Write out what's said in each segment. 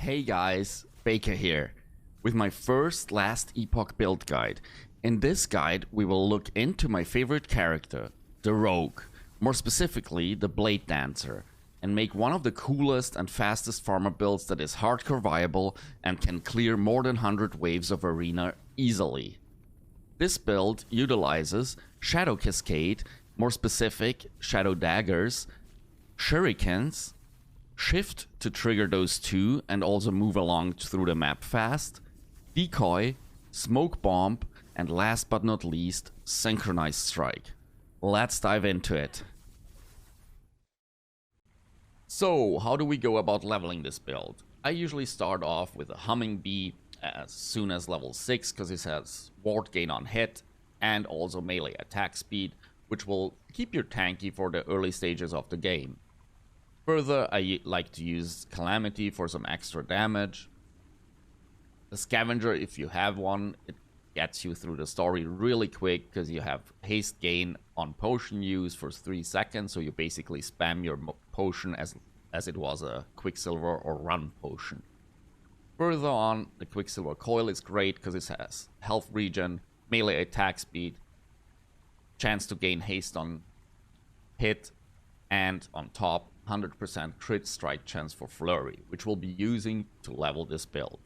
Hey guys, Baker here, with my first Last Epoch build guide. In this guide, we will look into my favorite character, the Rogue, more specifically the BladeDancer, and make one of the coolest and fastest farmer builds that is hardcore viable and can clear more than 100 waves of arena easily. This build utilizes Shadow Cascade, more specific Shadow Daggers, Shurikens, Shift to trigger those two and also move along through the map fast, Decoy, Smoke Bomb, and last but not least, Synchronised Strike. Let's dive into it. So, how do we go about leveling this build? I usually start off with a Humming Bee as soon as level 6 because it has ward gain on hit and also melee attack speed, which will keep you tanky for the early stages of the game. Further, I like to use Calamity for some extra damage. The Scavenger, if you have one, it gets you through the story really quick because you have haste gain on potion use for 3 seconds, so you basically spam your potion as it was a Quicksilver or run potion. Further on, the Quicksilver Coil is great because it has health regen, melee attack speed, chance to gain haste on hit, and on top, 100% crit strike chance for Flurry, which we'll be using to level this build.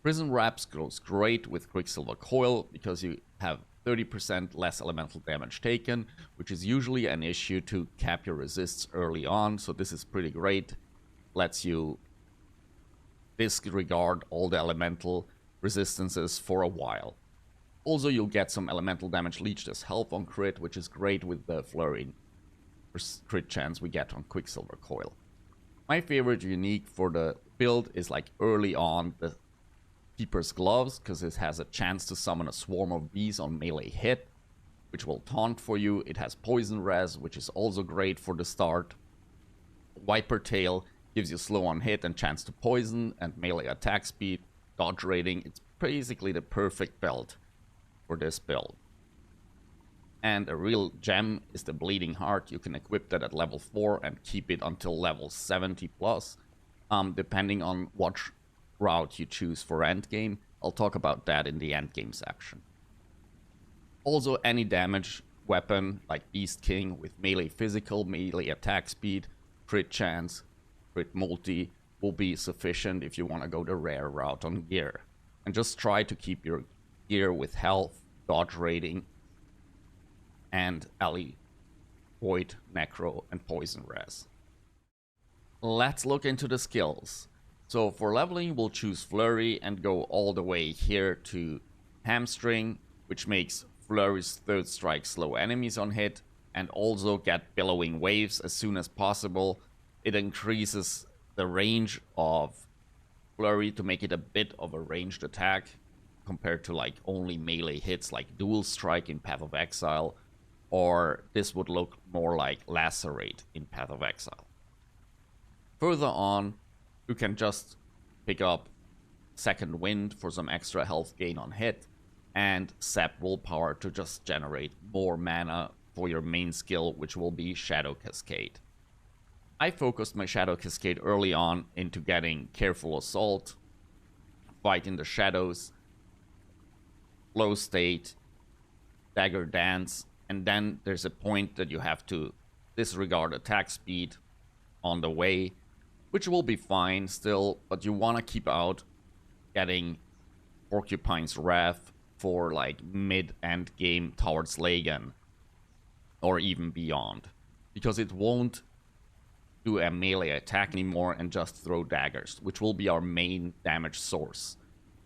Prison Wraps goes great with Quicksilver Coil because you have 30% less elemental damage taken, which is usually an issue to cap your resists early on, so this is pretty great. Lets you disregard all the elemental resistances for a while. Also, you'll get some elemental damage leached as health on crit, which is great with the Flurry crit chance we get on Quicksilver Coil. My favorite unique for the build is like early on the Keeper's Gloves, because it has a chance to summon a swarm of bees on melee hit, which will taunt for you. It has poison res, which is also great for the start. Viper Tail gives you slow on hit and chance to poison and melee attack speed, dodge rating. It's basically the perfect belt for this build. And a real gem is the Bleeding Heart. You can equip that at level 4 and keep it until level 70 plus, depending on what route you choose for endgame. I'll talk about that in the endgame section. Also, any damage weapon like Beast King with melee physical, melee attack speed, crit chance, crit multi will be sufficient if you want to go the rare route on gear. And just try to keep your gear with health, dodge rating, and ally, void, necro, and poison res. Let's look into the skills. So for leveling, we'll choose Flurry and go all the way here to Hamstring, which makes Flurry's third strike slow enemies on hit, and also get Billowing Waves as soon as possible. It increases the range of Flurry to make it a bit of a ranged attack, compared to like only melee hits like Dual Strike in Path of Exile, or this would look more like Lacerate in Path of Exile. Further on, you can just pick up Second Wind for some extra health gain on hit, and Sap Willpower to just generate more mana for your main skill, which will be Shadow Cascade. I focused my Shadow Cascade early on into getting Careful Assault, Fight in the Shadows, Flow State, Dagger Dance, and then there's a point that you have to disregard attack speed on the way, which will be fine still, but you want to keep out getting Porcupine's Wrath for like mid-end game towards Lagan, or even beyond, because it won't do a melee attack anymore and just throw daggers, which will be our main damage source.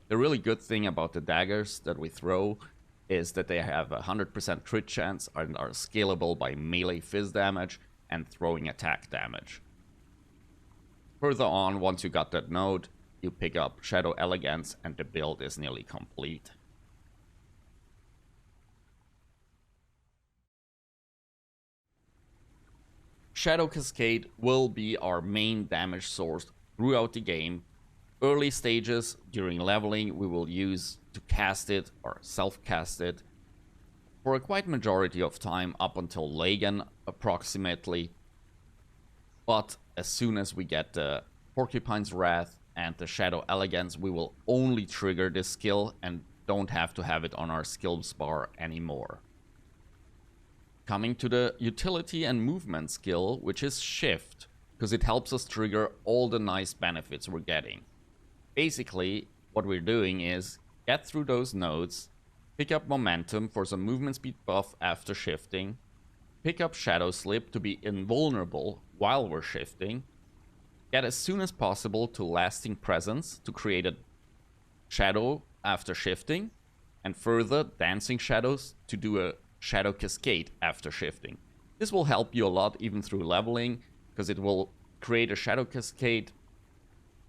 The really good thing about the daggers that we throw is that they have a 100% crit chance and are scalable by melee fizz damage and throwing attack damage. Further on, once you got that node, you pick up Shadow Elegance and the build is nearly complete. Shadow Cascade will be our main damage source throughout the game. Early stages during leveling we will use to cast it or self-cast it for a quite majority of time up until Lagan approximately. But as soon as we get the Porcupine's Wrath and the Shadow Elegance, we will only trigger this skill and don't have to have it on our skills bar anymore. Coming to the utility and movement skill, which is Shift, because it helps us trigger all the nice benefits we're getting. Basically, what we're doing is get through those nodes, pick up momentum for some movement speed buff after shifting, pick up Shadow Slip to be invulnerable while we're shifting, get as soon as possible to Lasting Presence to create a shadow after shifting, and further Dancing Shadows to do a Shadow Cascade after shifting. This will help you a lot even through leveling, because it will create a Shadow Cascade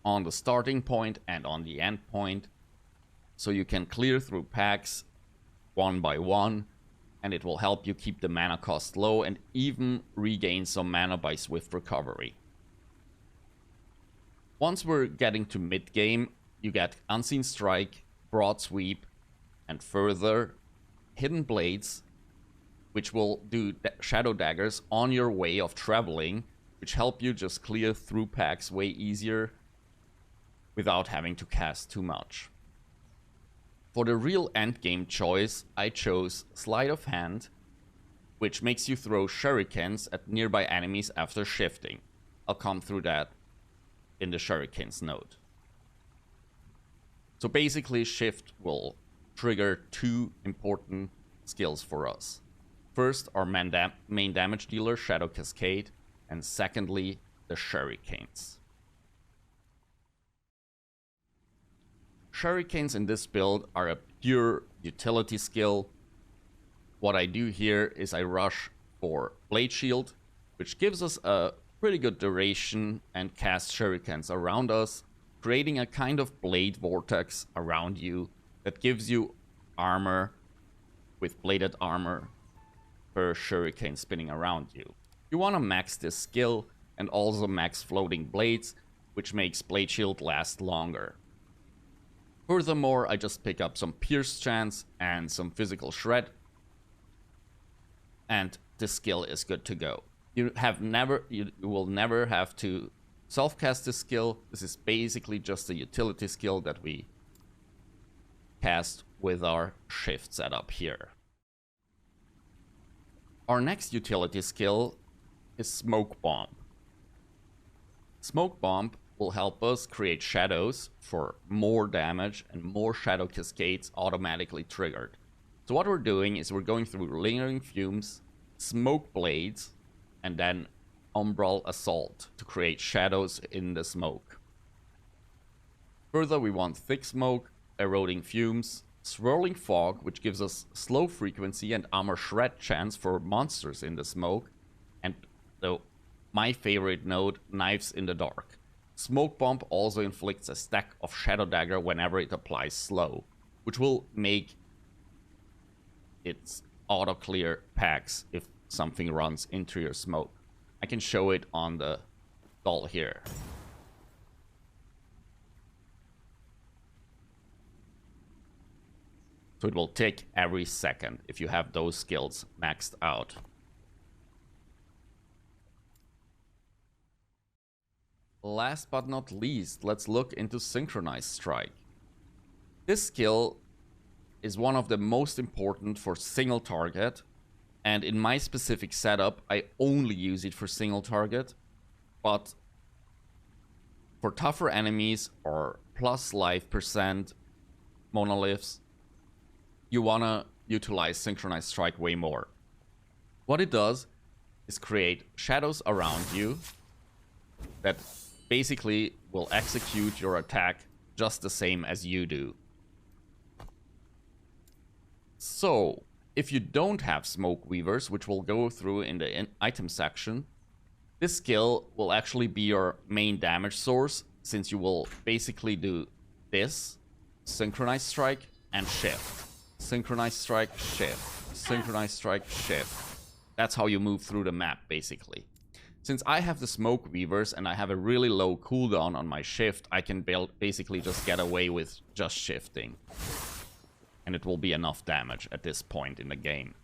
on the starting point and on the end point, so you can clear through packs one by one, and it will help you keep the mana cost low and even regain some mana by swift recovery. Once we're getting to mid-game, you get Unseen Strike, Broad Sweep, and further Hidden Blades, which will do Shadow Daggers on your way of traveling, which help you just clear through packs way easier without having to cast too much. For the real endgame choice, I chose Sleight of Hand, which makes you throw shurikens at nearby enemies after shifting. I'll come through that in the shurikens node. So basically, Shift will trigger two important skills for us. First, our main damage dealer, Shadow Cascade, and secondly, the shurikens. Shurikens in this build are a pure utility skill. What I do here is I rush for Blade Shield, which gives us a pretty good duration and cast shurikens around us, creating a kind of blade vortex around you that gives you armor with bladed armor per shuriken spinning around you. You want to max this skill and also max floating blades, which makes Blade Shield last longer. Furthermore, I just pick up some Pierce chance and some Physical Shred, and this skill is good to go. You will never have to self-cast this skill. This is basically just a utility skill that we cast with our shift setup here. Our next utility skill is Smoke Bomb. Smoke Bomb will help us create shadows for more damage and more Shadow Cascades automatically triggered. So what we're doing is we're going through Lingering Fumes, Smoke Blades, and then Umbral Assault to create shadows in the smoke. Further, we want Thick Smoke, Eroding Fumes, Swirling Fog, which gives us slow frequency and armor shred chance for monsters in the smoke, and my favorite node, Knives in the Dark. Smoke Bomb also inflicts a stack of Shadow Dagger whenever it applies slow, which will make its auto-clear packs if something runs into your smoke. I can show it on the doll here. So it will tick every second if you have those skills maxed out. Last but not least, let's look into Synchronized Strike. This skill is one of the most important for single target, and in my specific setup, I only use it for single target, but for tougher enemies or plus life percent monoliths, you wanna utilize Synchronized Strike way more. What it does is create shadows around you that basically will execute your attack just the same as you do. So, if you don't have Smoke Weavers, which we'll go through in the item section, this skill will actually be your main damage source, since you will basically do this, Synchronized Strike, and Shift. Synchronized Strike, Shift. Synchronized Strike, Shift. That's how you move through the map, basically. Since I have the Smoke Weavers and I have a really low cooldown on my Shift, I can basically just get away with just shifting. And it will be enough damage at this point in the game.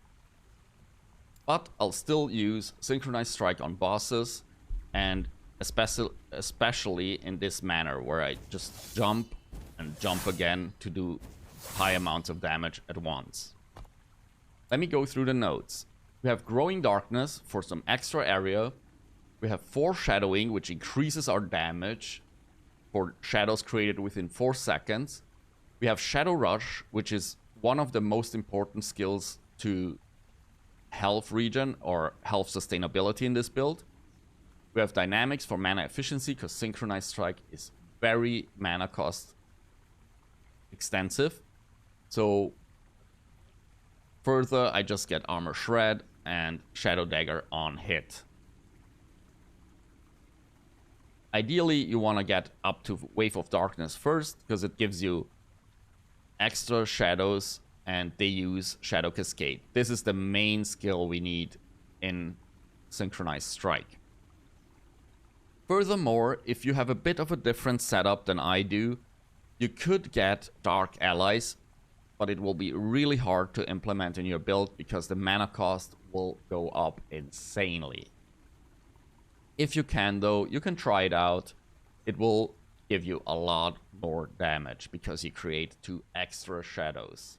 But I'll still use Synchronized Strike on bosses, and especially in this manner where I just jump and jump again to do high amounts of damage at once. Let me go through the notes. We have Growing Darkness for some extra area. We have Foreshadowing, which increases our damage for shadows created within 4 seconds. We have Shadow Rush, which is one of the most important skills to health regen or health sustainability in this build. We have Dynamics for mana efficiency, because Synchronized Strike is very mana cost extensive. So further, I just get Armor Shred and Shadow Dagger on hit. Ideally, you want to get up to Wave of Darkness first, because it gives you extra shadows, and they use Shadow Cascade. This is the main skill we need in Synchronized Strike. Furthermore, if you have a bit of a different setup than I do, you could get Dark Allies, but it will be really hard to implement in your build because the mana cost will go up insanely. If you can though, you can try it out. It will give you a lot more damage because you create 2 extra shadows.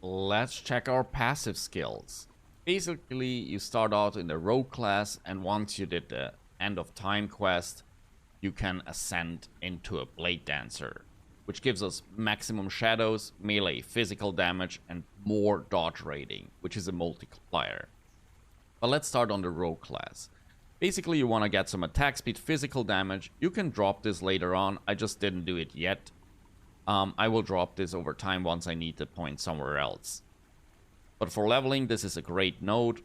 Let's check our passive skills. Basically, you start out in the Rogue class, and once you did the End of Time quest, you can ascend into a BladeDancer, which gives us maximum shadows, melee physical damage, and more dodge rating, which is a multiplier. But let's start on the Rogue class. Basically, you want to get some attack speed, physical damage. You can drop this later on. I just didn't do it yet. I will drop this over time once I need the point somewhere else. But for leveling, this is a great node.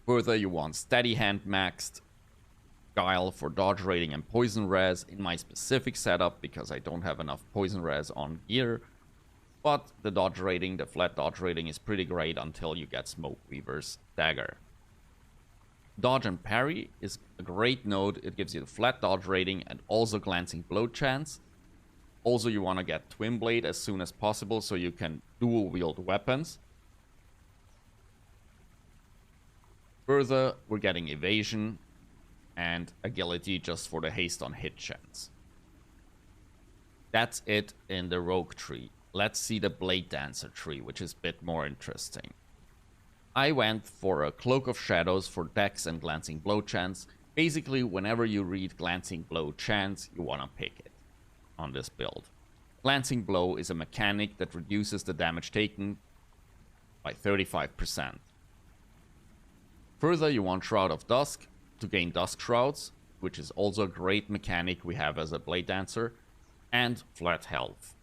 Further, you want Steady Hand maxed, Guile for dodge rating and poison res in my specific setup because I don't have enough poison res on gear. But the dodge rating, the flat dodge rating is pretty great until you get Smoke Weaver's Dagger. Dodge and Parry is a great node. It gives you the flat dodge rating and also glancing blow chance. Also, you want to get Twin Blade as soon as possible so you can dual wield weapons. Further, we're getting evasion and agility just for the haste on hit chance. That's it in the Rogue tree. Let's see the BladeDancer tree, which is a bit more interesting. I went for a Cloak of Shadows for Dex and Glancing Blow chance. Basically, whenever you read Glancing Blow chance, you want to pick it on this build. Glancing Blow is a mechanic that reduces the damage taken by 35%. Further, you want Shroud of Dusk to gain Dusk Shrouds, which is also a great mechanic we have as a BladeDancer, and flat health.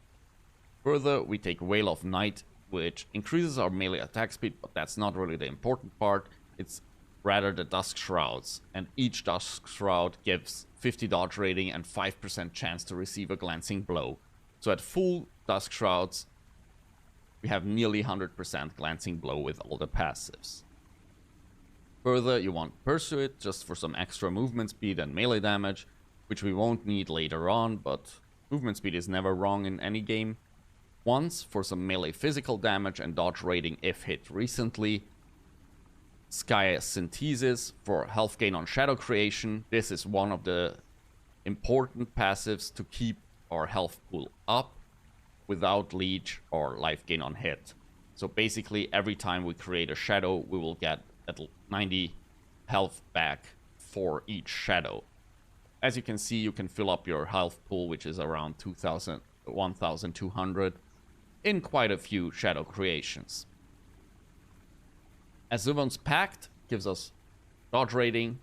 Further, we take Veil of Night, which increases our melee attack speed, but that's not really the important part. It's rather the Dusk Shrouds, and each Dusk Shroud gives 50 dodge rating and 5% chance to receive a Glancing Blow. So at full Dusk Shrouds, we have nearly 100% Glancing Blow with all the passives. Further, you want Pursuit just for some extra movement speed and melee damage, which we won't need later on, but movement speed is never wrong in any game. Once for some melee physical damage and dodge rating if hit recently. Sky Synthesis for health gain on shadow creation. This is one of the important passives to keep our health pool up without leech or life gain on hit. So basically every time we create a shadow, we will get at 90 health back for each shadow. As you can see, you can fill up your health pool, which is around 1,200 in quite a few shadow creations. Azuvon's Pact gives us dodge rating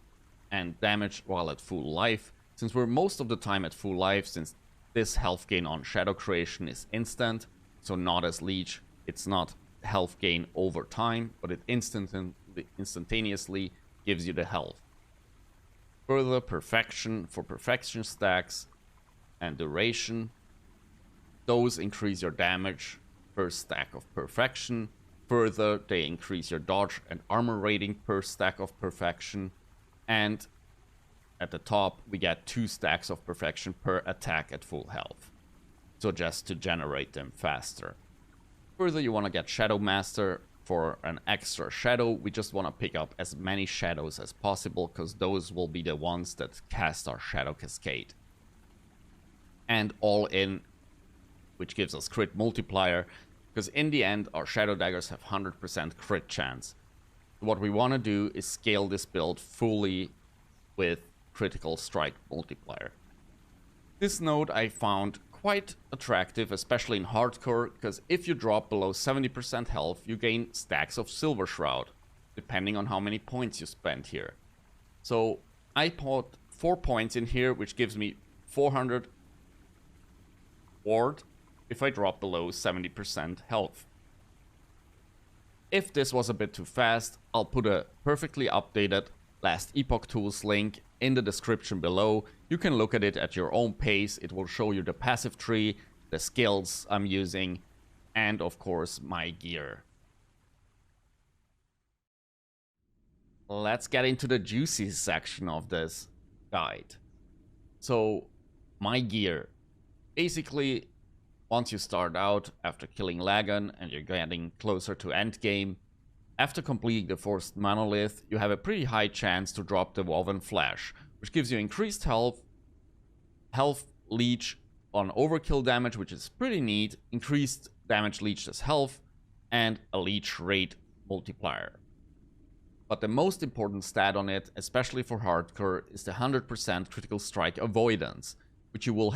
and damage while at full life. Since we're most of the time at full life, since this health gain on shadow creation is instant, so not as leech, it's not health gain over time, but it instantaneously gives you the health. Further, Perfection for perfection stacks and duration. Those increase your damage per stack of perfection. Further, they increase your dodge and armor rating per stack of perfection. And at the top, we get 2 stacks of perfection per attack at full health. So just to generate them faster. Further, you want to get Shadow Master for an extra shadow, we just want to pick up as many shadows as possible, because those will be the ones that cast our Shadow Cascade. And all in, which gives us crit multiplier, because in the end our Shadow Daggers have 100% crit chance. What we want to do is scale this build fully with critical strike multiplier. This node I found quite attractive, especially in hardcore, because if you drop below 70% health, you gain stacks of Silver Shroud, depending on how many points you spend here. So I put 4 points in here, which gives me 400 ward if I drop below 70% health. If this was a bit too fast, I'll put a perfectly updated Last Epoch tools link in the description below. You can look at it at your own pace. It will show you the passive tree, the skills I'm using, and of course my gear. Let's get into the juicy section of this guide. So, my gear. Basically, once you start out after killing Lagan and you're getting closer to endgame, after completing the first Monolith, you have a pretty high chance to drop the Woven Flash, which gives you increased health leech on overkill damage, which is pretty neat, increased damage leached as health, and a leech rate multiplier. But the most important stat on it, especially for hardcore, is the 100% critical strike avoidance, which you will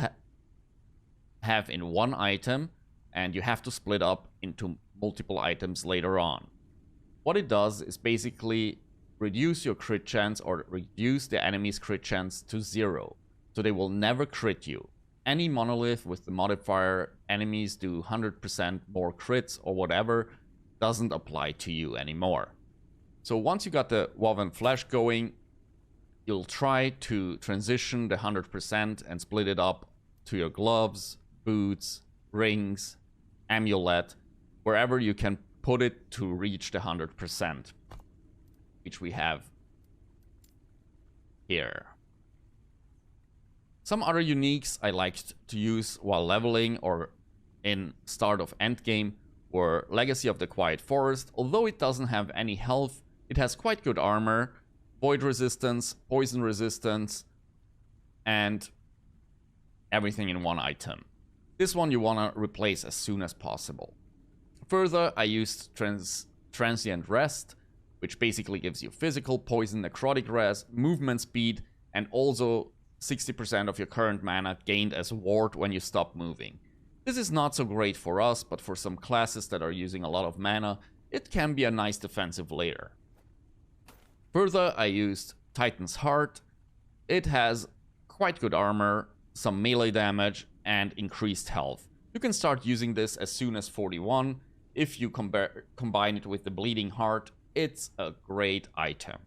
have in one item, and you have to split up into multiple items later on. What it does is basically reduce your crit chance or reduce the enemy's crit chance to 0. So they will never crit you. Any Monolith with the modifier enemies do 100% more crits or whatever doesn't apply to you anymore. So once you got the Woven Flash going, you'll try to transition the 100% and split it up to your gloves, boots, rings, amulet, wherever you can put it to reach the 100%, which we have here. Some other uniques I liked to use while leveling or in start of endgame were Legacy of the Quiet Forest. Although it doesn't have any health, it has quite good armor, void resistance, poison resistance, and everything in one item. This one you want to replace as soon as possible. Further, I used Transient Rest, which basically gives you physical, poison, necrotic res, movement speed, and also 60% of your current mana gained as ward when you stop moving. This is not so great for us, but for some classes that are using a lot of mana, it can be a nice defensive layer. Further, I used Titan's Heart. It has quite good armor, some melee damage, and increased health. You can start using this as soon as 41. If you combine it with the Bleeding Heart, it's a great item.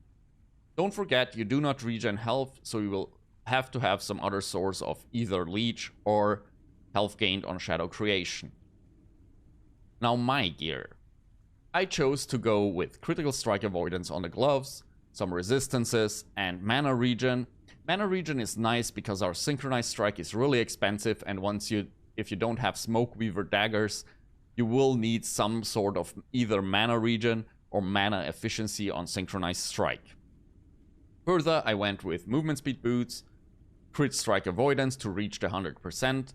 Don't forget, you do not regen health, so you will have to have some other source of either leech or health gained on Shadow Creation. Now my gear. I chose to go with Critical Strike Avoidance on the gloves, some resistances, and Mana Regen. Mana Regen is nice because our Synchronized Strike is really expensive, and if you don't have Smoke Weaver Daggers, you will need some sort of either Mana Regen or Mana Efficiency on Synchronized Strike. Further, I went with Movement Speed Boots, Crit Strike Avoidance to reach the 100%,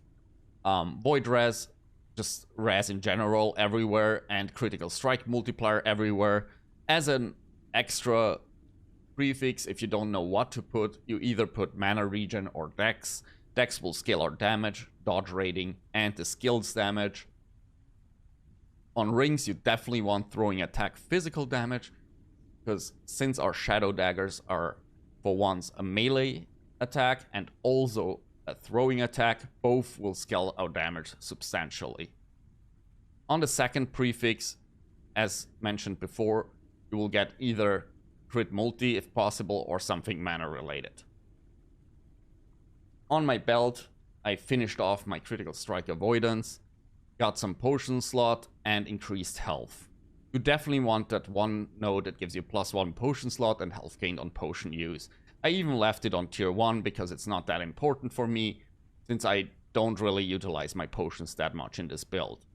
Void Res, just res in general everywhere, and Critical Strike Multiplier everywhere. As an extra prefix, if you don't know what to put, you either put Mana Regen or Dex. Dex will scale our damage, dodge rating, and the skills damage. On rings, you definitely want throwing attack physical damage, because since our Shadow Daggers are, for once, a melee attack and also a throwing attack, both will scale our damage substantially. On the second prefix, as mentioned before, you will get either crit multi if possible or something mana related. On my belt, I finished off my Critical Strike Avoidance, got some potion slot, and increased health. You definitely want that one node that gives you +1 potion slot and health gained on potion use. I even left it on tier 1 because it's not that important for me, since I don't really utilize my potions that much in this build.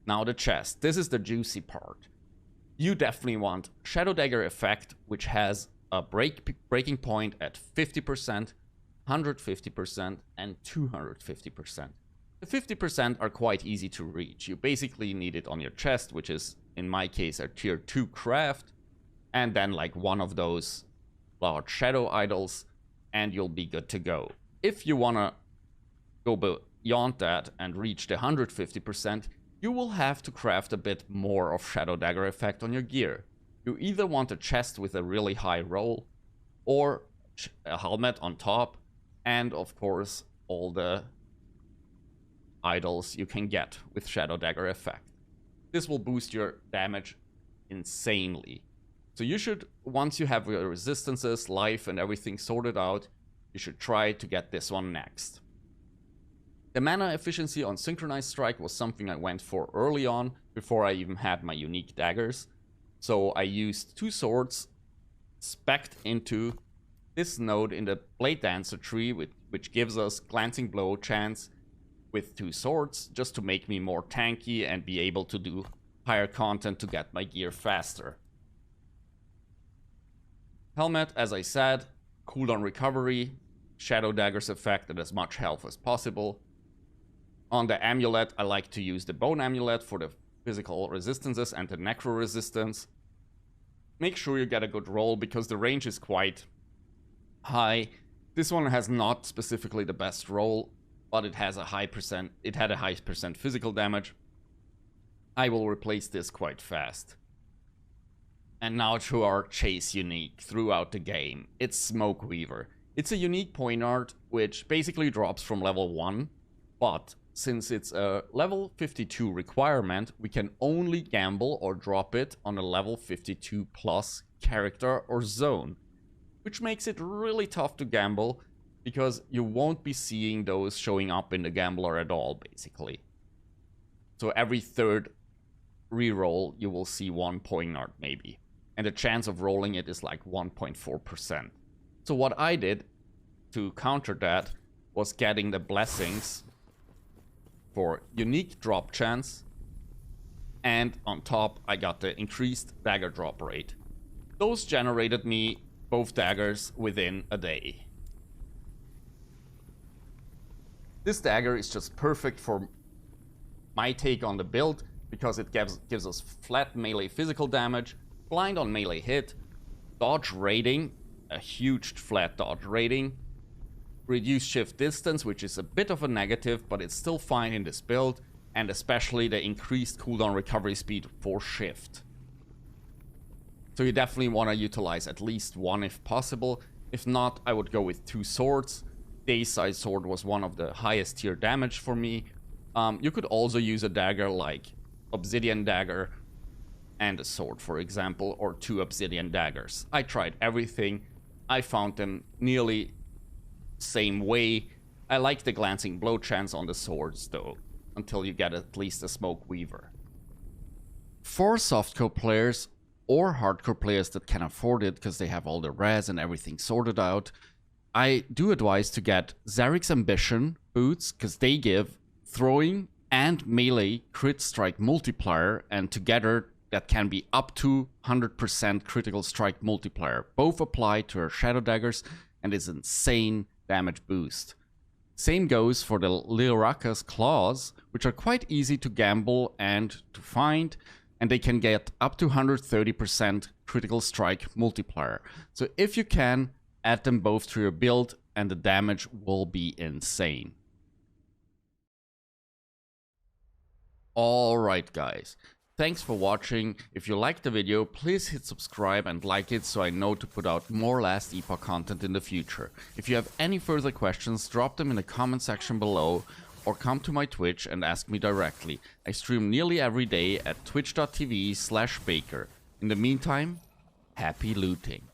Now the chest. This is the juicy part. You definitely want Shadow Dagger effect, which has a breaking point at 50%, 150%, and 250%. The 50% are quite easy to reach. You basically need it on your chest, which is, in my case, a tier 2 craft, and then like one of those large shadow idols, and you'll be good to go. If you want to go beyond that and reach the 150%, you will have to craft a bit more of Shadow Dagger effect on your gear. You either want a chest with a really high roll, or a helmet on top, and of course all the idols you can get with Shadow Dagger effect. This will boost your damage insanely. So you should, once you have your resistances, life, and everything sorted out, you should try to get this one next. The mana efficiency on Synchronized Strike was something I went for early on, before I even had my unique daggers. So I used 2 swords, specced into this node in the BladeDancer tree, which gives us glancing blow chance with 2 swords, just to make me more tanky and be able to do higher content to get my gear faster. Helmet, as I said, cooldown recovery, Shadow Daggers effect at as much health as possible. On the amulet, I like to use the bone amulet for the physical resistances and the necro resistance. Make sure you get a good roll because the range is quite high. This one has not specifically the best roll, but it has a high percent. It had a high percent physical damage. I will replace this quite fast. And now to our chase unique throughout the game. It's Smoke Weaver. It's a unique point art which basically drops from level 1, but since it's a level 52 requirement, we can only gamble or drop it on a level 52 plus character or zone, which makes it really tough to gamble because you won't be seeing those showing up in the gambler at all, basically. So every third reroll, you will see one point art maybe, and the chance of rolling it is like 1.4%. So what I did to counter that was getting the blessings for unique drop chance, and on top I got the increased dagger drop rate. Those generated me both daggers within a day. This dagger is just perfect for my take on the build because it gives us flat melee physical damage, blind on melee hit, dodge rating, a huge flat dodge rating, reduced shift distance, which is a bit of a negative, but it's still fine in this build, and especially the increased cooldown recovery speed for shift. So you definitely want to utilize at least one if possible. If not, I would go with 2 swords. Dayside sword was one of the highest tier damage for me. You could also use a dagger like Obsidian Dagger and a sword, for example, or 2 Obsidian Daggers. I tried everything. I found them nearly same way. I like the glancing blow chance on the swords though, until you get at least a Smoke Weaver. For softcore players or hardcore players that can afford it because they have all the res and everything sorted out, I do advise to get Zarek's Ambition boots because they give throwing and melee crit strike multiplier, and together that can be up to 100% critical strike multiplier. Both apply to her Shadow Daggers and is insane damage boost. Same goes for the Lyraka's Claws, which are quite easy to gamble and to find, and they can get up to 130% critical strike multiplier. So if you can, add them both to your build and the damage will be insane. Alright guys, thanks for watching. If you liked the video, please hit subscribe and like it so I know to put out more Last Epoch content in the future. If you have any further questions, drop them in the comment section below or come to my Twitch and ask me directly. I stream nearly every day at twitch.tv/baker. In the meantime, happy looting.